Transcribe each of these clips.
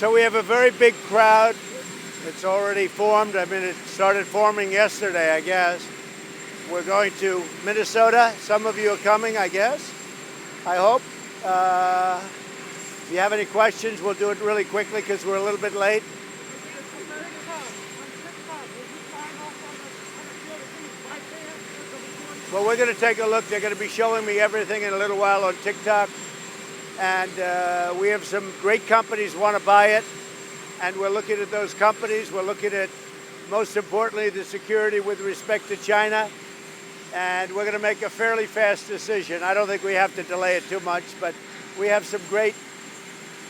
So we have a very big crowd. It's already formed. I mean, it started forming yesterday, I guess. We're going to Minnesota. Some of you are coming, I guess. I hope. If you have any questions, we'll do it really quickly because we're a little bit late. Well, we're going to take a look. They're going to be showing me everything in a little while on TikTok. And we have some great companies want to buy it. And we're looking at those companies. We're looking at, most importantly, the security with respect to China. And we're going to make a fairly fast decision. I don't think we have to delay it too much, but we have some great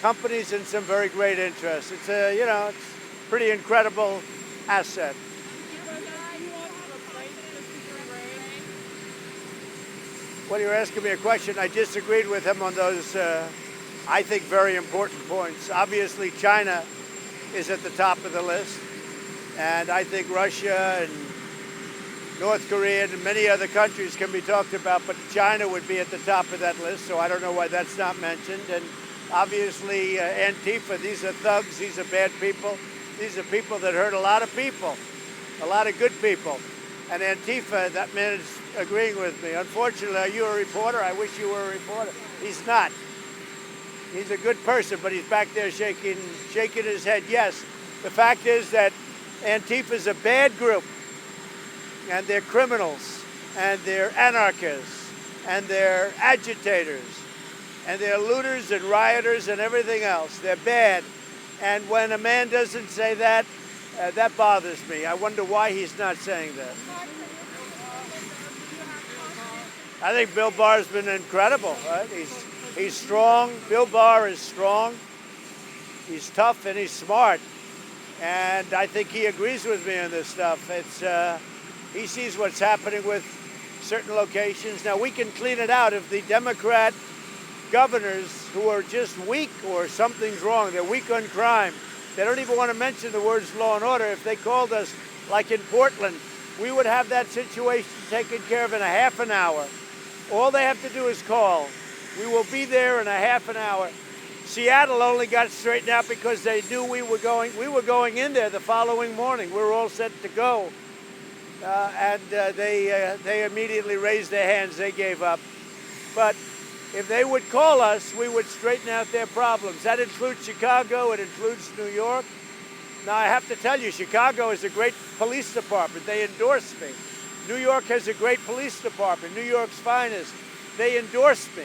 companies and some very great interests. It's a, it's a pretty incredible asset. Well, you're asking me a question. I disagreed with him on those, I think, very important points. Obviously, China is at the top of the list. And I think Russia and North Korea and many other countries can be talked about, but China would be at the top of that list, so I don't know why that's not mentioned. And obviously, Antifa, these are thugs, these are bad people. These are people that hurt a lot of people, a lot of good people. And Antifa, that man is agreeing with me. Unfortunately, are you a reporter? I wish you were a reporter. He's not. He's a good person, but he's back there shaking his head. Yes, the fact is that Antifa is a bad group, and they're criminals, and they're anarchists, and they're agitators, and they're looters and rioters and everything else. They're bad. And when a man doesn't say that, that bothers me. I wonder why he's not saying that. I think Bill Barr's been incredible, right? He's strong. Bill Barr is strong. He's tough and he's smart. And I think he agrees with me on this stuff. He sees what's happening with certain locations. Now, we can clean it out if the Democrat governors who are just weak or something's wrong, they're weak on crime, they don't even want to mention the words law and order. If they called us, like in Portland, we would have that situation taken care of in a half an hour. All they have to do is call. We will be there in a half an hour. Seattle only got straightened out because they knew we were going in there the following morning. We were all set to go. They immediately raised their hands. They gave up. But if they would call us, we would straighten out their problems. That includes Chicago. It includes New York. Now, I have to tell you, Chicago is a great police department. They endorse me. New York has a great police department, New York's finest. They endorse me.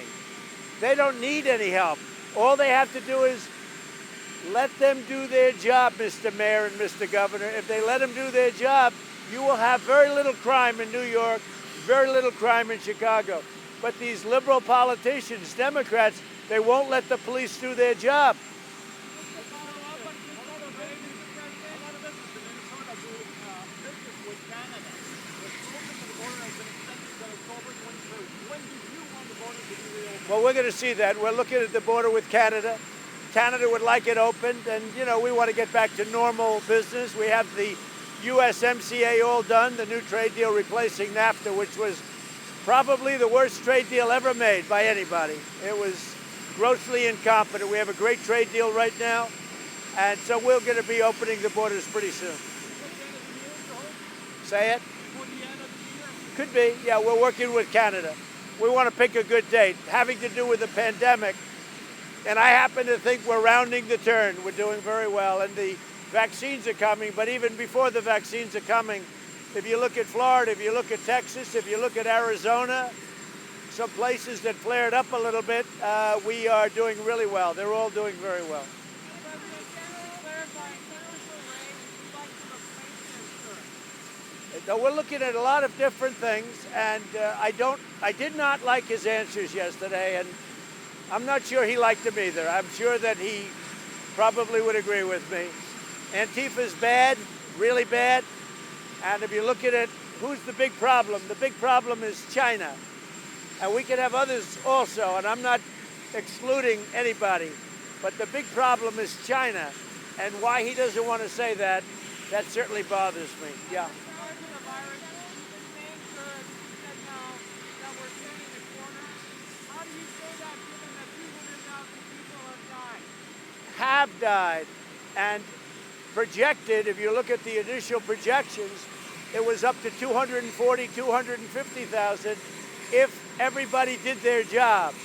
They don't need any help. All they have to do is let them do their job, Mr. Mayor and Mr. Governor. If they let them do their job, you will have very little crime in New York, very little crime in Chicago. But these liberal politicians, Democrats, they won't let the police do their job. Well, we're going to see that. We're looking at the border with Canada. Canada would like it opened, and, we want to get back to normal business. We have the USMCA all done, the new trade deal replacing NAFTA, which was probably the worst trade deal ever made by anybody. It was grossly incompetent. We have a great trade deal right now, and so we're going to be opening the borders pretty soon. Say it? Could be. Yeah, we're working with Canada. We want to pick a good date, having to do with the pandemic. And I happen to think we're rounding the turn. We're doing very well. And the vaccines are coming. But even before the vaccines are coming, if you look at Florida, if you look at Texas, if you look at Arizona, some places that flared up a little bit, we are doing really well. They're all doing very well. So we're looking at a lot of different things, and I did not like his answers yesterday, and I'm not sure he liked them either. I'm sure that he probably would agree with me. Antifa's bad, really bad, and if you look at it, who's the big problem? The big problem is China, and we can have others also, and I'm not excluding anybody, but the big problem is China, and why he doesn't want to say that certainly bothers me. Yeah. have died. And projected, if you look at the initial projections, it was up to 240, 250,000 if everybody did their jobs.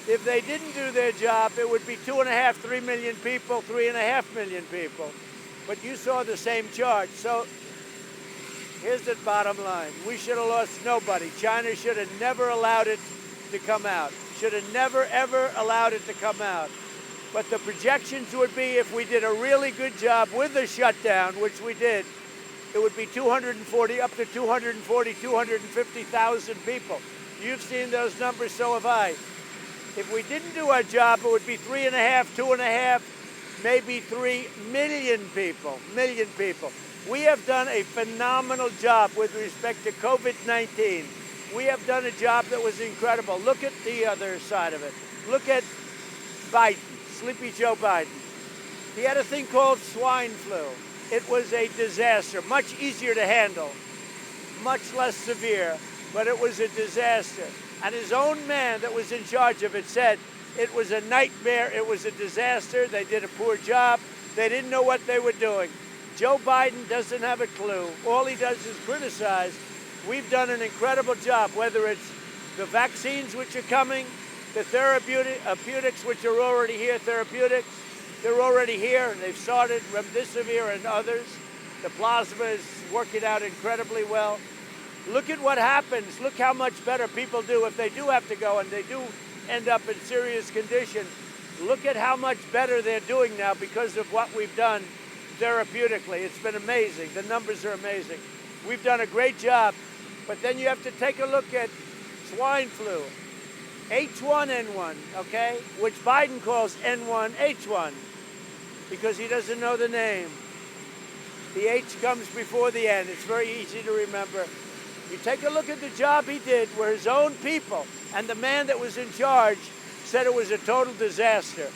If they didn't do their job, it would be 2.5, 3 million people, 3.5 million people. But you saw the same chart. So here's the bottom line. We should have lost nobody. China should have never allowed it to come out. Should have never, ever allowed it to come out. But the projections would be, if we did a really good job with the shutdown, which we did, it would be 240, up to 240, 250,000 people. You've seen those numbers, so have I. If we didn't do our job, it would be 3.5, 2.5, maybe 3 million people, We have done a phenomenal job with respect to COVID-19. We have done a job that was incredible. Look at the other side of it. Look at Biden, Sleepy Joe Biden. He had a thing called swine flu. It was a disaster, much easier to handle, much less severe, but it was a disaster. And his own man that was in charge of it said it was a nightmare, it was a disaster, they did a poor job, they didn't know what they were doing. Joe Biden doesn't have a clue. All he does is criticize. We've done an incredible job, whether it's the vaccines which are coming, the therapeutics which are already here, they're already here, and they've started, remdesivir and others. The plasma is working out incredibly well. Look at what happens. Look how much better people do if they do have to go and they do end up in serious condition. Look at how much better they're doing now because of what we've done therapeutically. It's been amazing. The numbers are amazing. We've done a great job. But then you have to take a look at swine flu, H1N1, okay, which Biden calls N1H1 because he doesn't know the name. The H comes before the N. It's very easy to remember. You take a look at the job he did where his own people and the man that was in charge said it was a total disaster,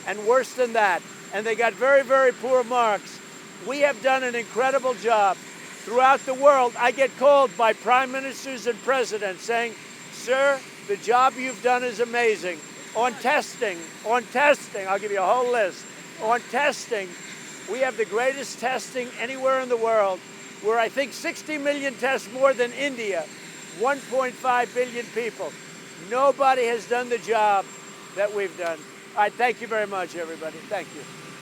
and worse than that. And they got very, very poor marks. We have done an incredible job. Throughout the world, I get called by prime ministers and presidents saying, sir, the job you've done is amazing. On testing, I'll give you a whole list. On testing, we have the greatest testing anywhere in the world. We're, I think, 60 million tests more than India, 1.5 billion people. Nobody has done the job that we've done. All right, thank you very much, everybody. Thank you.